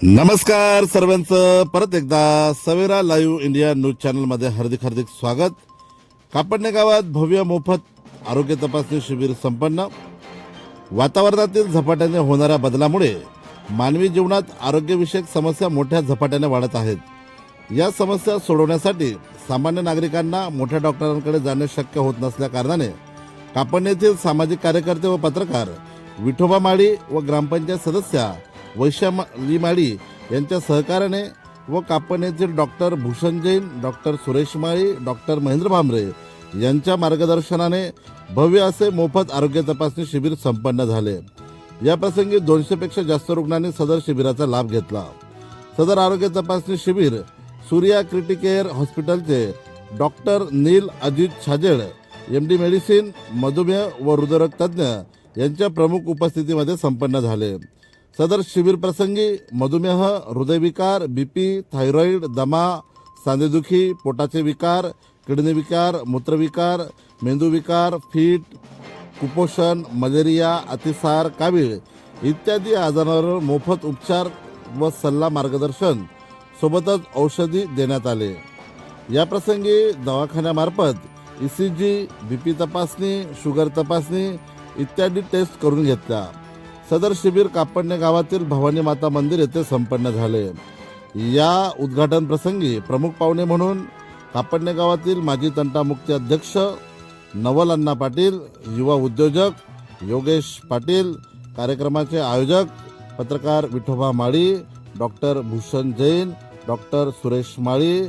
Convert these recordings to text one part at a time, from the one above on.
नमस्कार सर्वांचं परत एकदा सवेरा लाईव्ह इंडिया न्यूज चॅनलमध्ये हार्दिक स्वागत। कापडणे गावात भव्य मोफत आरोग्य तपासणी शिबिर संपन्न। वातावरणातील झपाट्याने होणाऱ्या बदलामुळे मानवी जीवनात आरोग्यविषयक समस्या मोठ्या झपाट्याने वाढत आहेत। या समस्या सोडवण्यासाठी सामान्य नागरिकांना मोठ्या डॉक्टरांकडे जाणे शक्य होत नसल्या कारणाने कापडणेतील सामाजिक कार्यकर्ते व पत्रकार विठोबा माळी व ग्रामपंचायत सदस्या वैशाली माळी यांच्या सहकार्याने व कापडणेतील डॉक्टर भूषण जैन, डॉक्टर सुरेश माळी, डॉक्टर महेंद्र भांबरे यांच्या मार्गदर्शनाने भव्य असे मोफत आरोग्य तपासणी शिबिर संपन्न झाले। या प्रसंगी 200 पेक्षा जास्त रुग्णांनी सदर शिबिराचा लाभ घेतला। सदर आरोग्य तपासणी शिबिर सूर्या क्रिटिकेअर हॉस्पिटलचे डॉक्टर नील अजित छाजेड, MD मेडिसिन, मधुमेह व हृदयरोग तज्ज्ञ यांच्या प्रमुख उपस्थितीमध्ये संपन्न झाले। सदर शिबिर प्रसंगी मधुमेह, हृदयविकार, BP, थायरॉइड, दमा, सांधेदुखी, पोटाचे विकार, किडनी विकार, मूत्रविकार, मेंदूविकार, फीट, कुपोषण, मलेरिया, अतिसार, कावीळ इत्यादी आजारांवर मोफत उपचार व सल्ला मार्गदर्शन सोबतच औषधी देण्यात आले। या प्रसंगी दवाखान्यामार्फत ECG, BP तपासणी, शुगर तपासणी इत्यादी टेस्ट करून घेतल्या। सदर शिबिर कापडणे गावातील भवानी माता मंदिर येथे संपन्न झाले। या उद्घाटन प्रसंगी प्रमुख पाहुणे म्हणून कापडणे गावातील माजी तंटामुक्ती अध्यक्ष नवल अण्णा पाटील, युवा उद्योजक योगेश पाटील, कार्यक्रमाचे आयोजक पत्रकार विठोबा माळी, डॉक्टर भूषण जैन, डॉक्टर सुरेश माळी,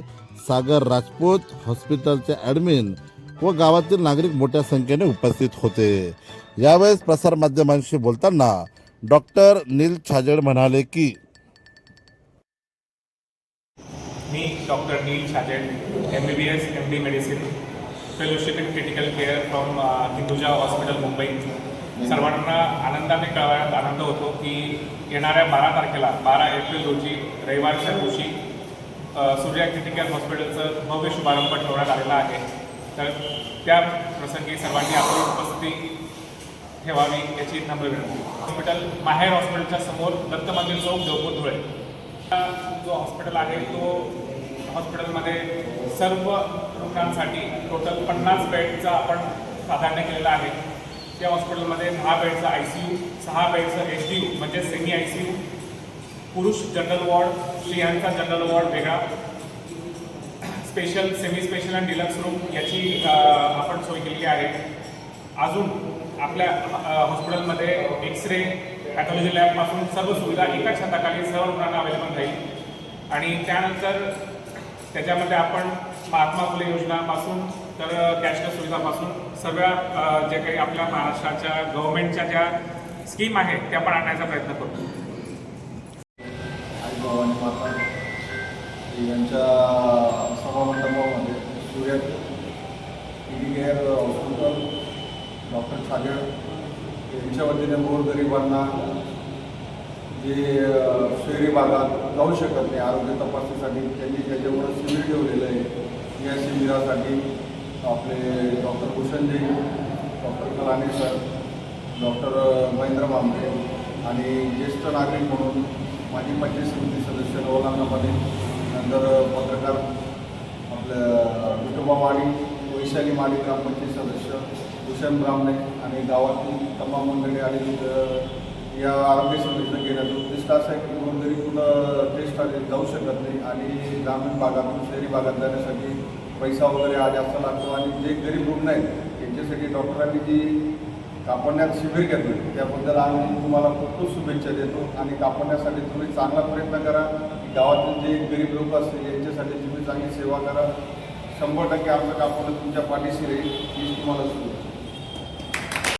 सागर राजपूत, हॉस्पिटलचे ॲडमिन व गावातील नागरिक मोठ्या संख्येने उपस्थित होते। यावेळेस प्रसार माध्यमांशी बोलताना डॉक्टर नील छाजेड म्हणाले की मी doctor Neel Chhajed, MBBS, MD medicine, fellowship in critical care from Hinduja hospital Mumbai. सर्वांना आनंदाने कळवण्यात आनंद होतो की येणाऱ्या 12 तारखेला 12 एप्रिल रोजी रविवारच्या दिवशी सूर्या क्रिटिकल हॉस्पिटलचं भव्य शुभारंभ ठेवण्यात आलेला आहे। तर त्या प्रसंगी सर्वांनी आपली उपस्थिती ठेवावी याची नम्र विनंती। हॉस्पिटल माहेर हॉस्पिटलच्या समोर दत्त मंदिर चौक, देवपूर, धुळे जो हॉस्पिटल आहे तो हॉस्पिटलमध्ये सर्व रुग्णांसाठी टोटल 50 बेडचा आपण प्राधान्य केलेलं आहे। त्या हॉस्पिटलमध्ये 10 बेडचा ICU, 6 बेडचं HDU म्हणजे सेमी ICU, पुरुष जनरल वॉर्ड, स्त्रियांचा जनरल वॉर्ड वेगळा, स्पेशल, सेमी स्पेशल आणि डिलक्स रूम याची आपण सोय केलेली आहे। अजून आपल्या हॉस्पिटलमध्ये एक्सरे, पॅथॉलॉजी लॅबपासून सर्व सुविधा एका छताखाली सर्व रुग्णांना अवेलेबल राहील। आणि त्यानंतर त्याच्यामध्ये आपण महात्मा फुले योजनापासून तर कॅशलेस सुविधापासून सर्व जे काही आपल्या महाराष्ट्राच्या गव्हर्नमेंटच्या ज्या स्कीम आहेत त्या पण आणण्याचा प्रयत्न करतो। भवानी माता यांच्या सभामंडपामध्ये Surya Criticare hospital doctor Chhajed यांच्या वतीने गोरगरिबांना जे शहरी भागात जाऊ शकत नाही आरोग्य तपासणीसाठी त्यांनी त्याच्यामुळे शिबिर ठेवलेलं आहे। या शिबिरासाठी आपले doctor Bhushan Jain, doctor Kalani sir, doctor Mahendra Bhambare आणि ज्येष्ठ नागरिक म्हणून माजी पंचायत समिती सदस्य नवल अण्णा पाटील, नंतर पत्रकार आपल्या विठोबा माळी, वैशाली माळी ग्रामपंचायत सदस्य भूषण ब्राह्मणे आणि गावातील तमाम मंडळी आणि या आरोग्य शिबिराचं घेण्याचं उद्दिष्ट असं आहे की गोरगरीब टेस्ट जाऊ शकत नाही आणि ग्रामीण भागातून शहरी भागात जाण्यासाठी पैसा वगैरे जास्त लागतो आणि जे गरीब रुग्ण आहेत यांच्यासाठी डॉक्टरांनी जी कापडण्यात शिबिर घेतलं त्याबद्दल आम्ही तुम्हाला खूप खूप शुभेच्छा देतो। आणि कापडण्यासाठी तुम्ही चांगला प्रयत्न करा की गावातील जे गरीब लोक असतील यांच्यासाठी तुम्ही चांगली सेवा करा। 100% आमचं कापड तुमच्या पाठीशी राहील ही तुम्हाला शुभेच्छा।